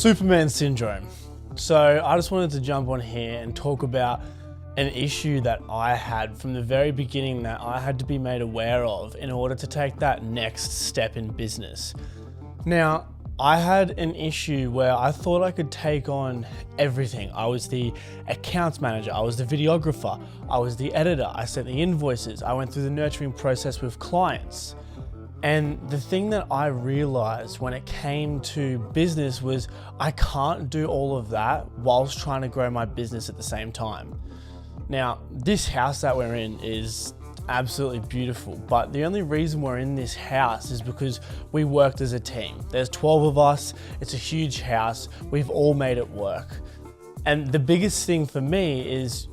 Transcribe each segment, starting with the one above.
Superman syndrome. So I just wanted to jump on here and talk about an issue that I had from the very beginning that I had to be made aware of in order to take that next step in business. Now, I had an issue where I thought I could take on everything. I was the accounts manager, I was the videographer, I was the editor, I sent the invoices, I went through the nurturing process with clients. And the thing that I realized when it came to business was I can't do all of that whilst trying to grow my business at the same time. Now, this house that we're in is absolutely beautiful, but the only reason we're in this house is because we worked as a team. There's 12 of us, it's a huge house, we've all made it work. And the biggest thing for me is,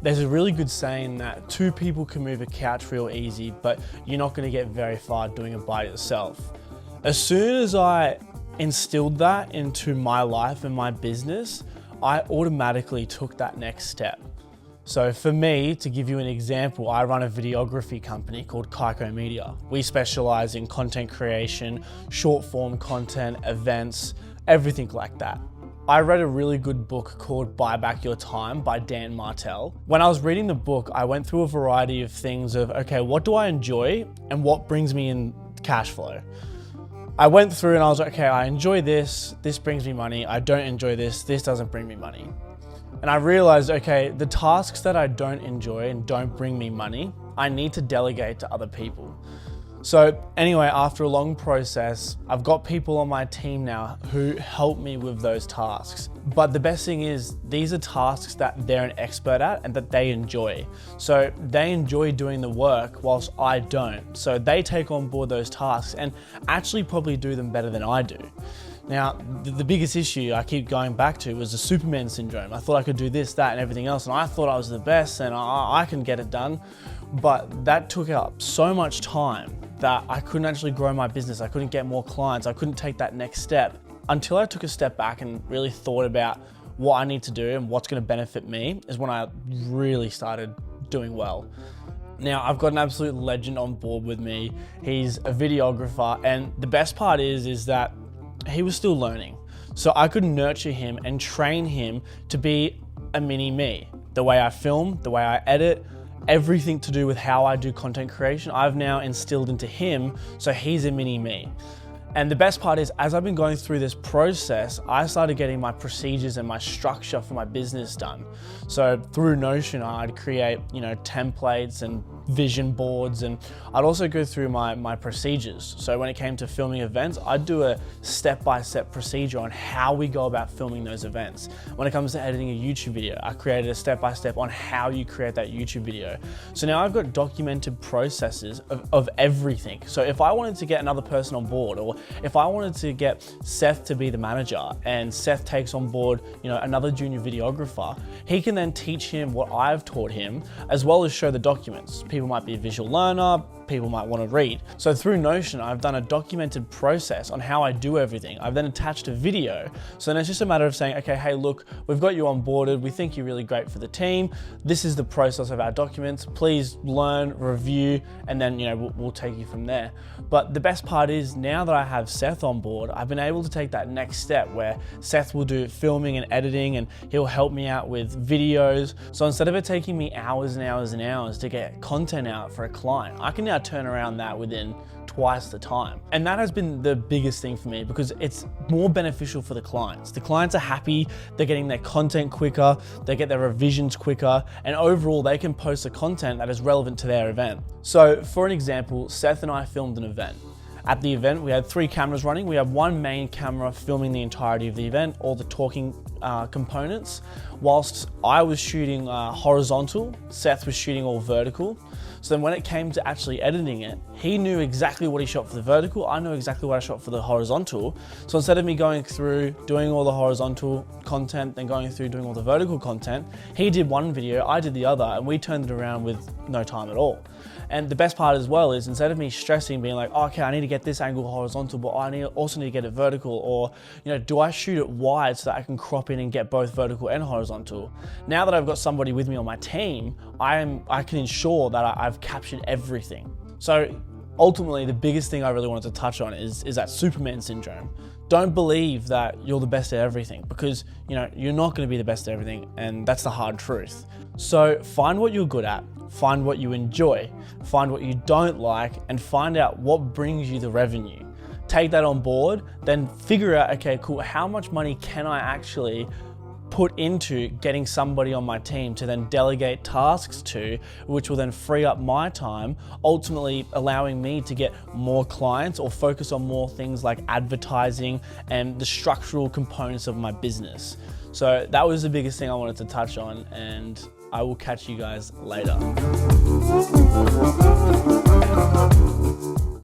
there's a really good saying that 2 people can move a couch real easy, but you're not gonna get very far doing it by yourself. As soon as I instilled that into my life and my business, I automatically took that next step. So for me, to give you an example, I run a videography company called Kaiko Media. We specialize in content creation, short form content, events, everything like that. I read a really good book called Buy Back Your Time by Dan Martell. When I was reading the book, I went through a variety of things of, okay, what do I enjoy and what brings me in cash flow? I went through and I was like, okay, I enjoy this brings me money. I don't enjoy this doesn't bring me money. And I realized, okay, the tasks that I don't enjoy and don't bring me money, I need to delegate to other people. So anyway, after a long process, I've got people on my team now who help me with those tasks. But the best thing is these are tasks that they're an expert at and that they enjoy. So they enjoy doing the work whilst I don't. So they take on board those tasks and actually probably do them better than I do. Now, the biggest issue I keep going back to was the Superman syndrome. I thought I could do this, that, and everything else, and I thought I was the best and I can get it done. But that took up so much time that I couldn't actually grow my business. I couldn't get more clients. I couldn't take that next step until I took a step back and really thought about what I need to do and what's going to benefit me is when I really started doing well. Now, I've got an absolute legend on board with me. He's a videographer, and the best part is that he was still learning. So I could nurture him and train him to be a mini me. The way I film, the way I edit, everything to do with how I do content creation, I've now instilled into him, so he's a mini me. And the best part is, as I've been going through this process, I started getting my procedures and my structure for my business done. So through Notion, I'd create, templates and vision boards, and I'd also go through my procedures. So when it came to filming events, I'd do a step-by-step procedure on how we go about filming those events. When it comes to editing a YouTube video, I created a step-by-step on how you create that YouTube video. So now I've got documented processes of everything. So if I wanted to get another person on board, or if I wanted to get Seth to be the manager and Seth takes on board, another junior videographer, he can then teach him what I've taught him, as well as show the documents. People might be a visual learner, people might want to read. So through Notion, I've done a documented process on how I do everything. I've then attached a video. So then it's just a matter of saying, okay, hey, look, we've got you onboarded. We think you're really great for the team. This is the process of our documents. Please learn, review, and then, we'll take you from there. But the best part is now that I have Seth on board, I've been able to take that next step where Seth will do filming and editing, and he'll help me out with videos. So instead of it taking me hours and hours and hours to get content out for a client, I can now turn around that within twice the time. And that has been the biggest thing for me because it's more beneficial for the clients. The clients are happy, they're getting their content quicker, they get their revisions quicker, and overall they can post the content that is relevant to their event. So for an example, Seth and I filmed an event. At the event, we had 3 cameras running. We had one main camera filming the entirety of the event, all the talking components, whilst I was shooting horizontal, Seth was shooting all vertical. So then when it came to actually editing it, he knew exactly what he shot for the vertical, I knew exactly what I shot for the horizontal. So instead of me going through, doing all the horizontal content, then going through doing all the vertical content, he did one video, I did the other, and we turned it around with no time at all. And the best part as well is instead of me stressing, being like, oh, okay, I need to get this angle horizontal, but I also need to get it vertical, or do I shoot it wide so that I can crop in and get both vertical and horizontal? Now that I've got somebody with me on my team, I can ensure that I've captured everything. So ultimately, the biggest thing I really wanted to touch on is that Superman syndrome. Don't believe that you're the best at everything, because you're not going to be the best at everything, and that's the hard truth. So find what you're good at, find what you enjoy, find what you don't like, and find out what brings you the revenue. Take that on board, then figure out, okay, cool, how much money can I actually put into getting somebody on my team to then delegate tasks to, which will then free up my time, ultimately allowing me to get more clients or focus on more things like advertising and the structural components of my business. So that was the biggest thing I wanted to touch on, and I will catch you guys later.